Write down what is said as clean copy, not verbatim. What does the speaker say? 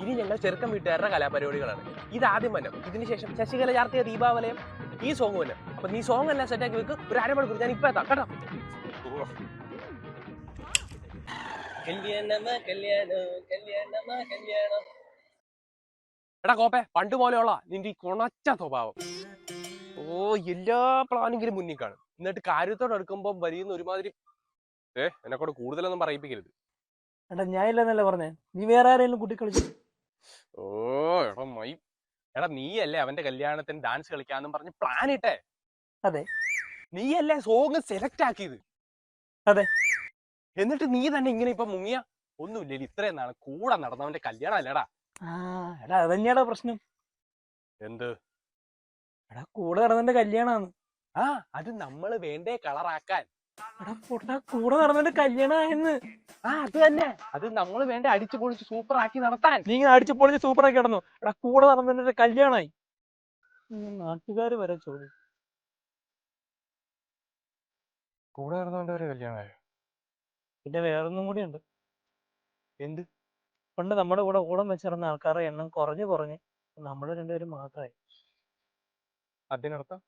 ഇനി ഞങ്ങൾ ചെറുക്കൻ വീട്ടുകാരുടെ കലാപരിപാടികളാണ്. ഇതാദ്യം വനം, ഇതിനുശേഷം ശശികല ചാർത്തിയ ദീപാവലയം, ഈ സോങ് വനം. അപ്പൊ നീ സോങ് എല്ലാം സെറ്റാക്കി വെക്ക്. ഒരു അരമണിക്കൂർ ഞാൻ ഇപ്പൊ എത്താം കേട്ടോ. എടാ കോപ്പെ, പണ്ട് പോലെയുള്ള നിന്റെ ഈ കൊണച്ച സ്വഭാവം എല്ലാ പ്ലാനിങ്ങിലും മുന്നിൽ കാണും. എന്നിട്ട് കാര്യത്തോടെ എടുക്കുമ്പോൾ വലിയുന്ന ഒരുമാതിരി എന്നെക്കൊണ്ട് കൂടുതലൊന്നും പറയിപ്പിക്കരുത്. എടാ ഞാൻ ഇല്ലെന്നല്ലേ പറഞ്ഞേ, നീ വേറെ ആരെങ്കിലും കുട്ടി കളിച്ചു? എടാ മൈ, എടാ നീയല്ലേ അവന്റെ കല്യാണത്തിന് ഡാൻസ് കളിക്കാന്നും പറഞ്ഞ് പ്ലാൻ ഇട്ടേ? അതെ. നീയല്ലേ സോങ് സെലക്ട് ആക്കിയത്? അതെ. എന്നിട്ട് നീ തന്നെ ഇങ്ങനെ ഇപ്പൊ മുങ്ങിയ? ഒന്നുമില്ല, ഇത്രയും നാളെ കൂടെ നടന്നവന്റെ കല്യാണം അല്ലേടാ. എടാ അത് തന്നെയാടാ പ്രശ്നം. എന്ത്? എടാ കൂടെ നടന്നവന്റെ കല്യാണാണ്. അത് നമ്മള് വേണ്ടേ കളറാക്കാൻ? എടാ പൊട്ടാ, കൂടെ നടന്നവന്റെ കല്യാണമായെന്ന്. അത് തന്നെ, അത് നമ്മള് വേണ്ടേ അടിച്ചു പൊളിച്ച് സൂപ്പർ ആക്കി നടത്താൻ. നീ ഇങ്ങനെ അടിച്ചു പൊളിച്ച് സൂപ്പർ ആക്കി കിടന്നു. എടാ കൂടെ നടന്നവന്റെ കല്യാണമായി. നാട്ടുകാര് വരെ ചോദിച്ചു. കൂടെ നടന്നവന്റെ ഒരു കല്യാണമായോ? പിന്നെ വേറൊന്നും കൂടി ഉണ്ട്. എന്ത്? പണ്ട് നമ്മുടെ കൂടെ ഓളം വെച്ചിരുന്ന ആൾക്കാരുടെ എണ്ണം കുറഞ്ഞ് നമ്മള് രണ്ടുപേരും മാത്രമായി. അതിനർത്ഥം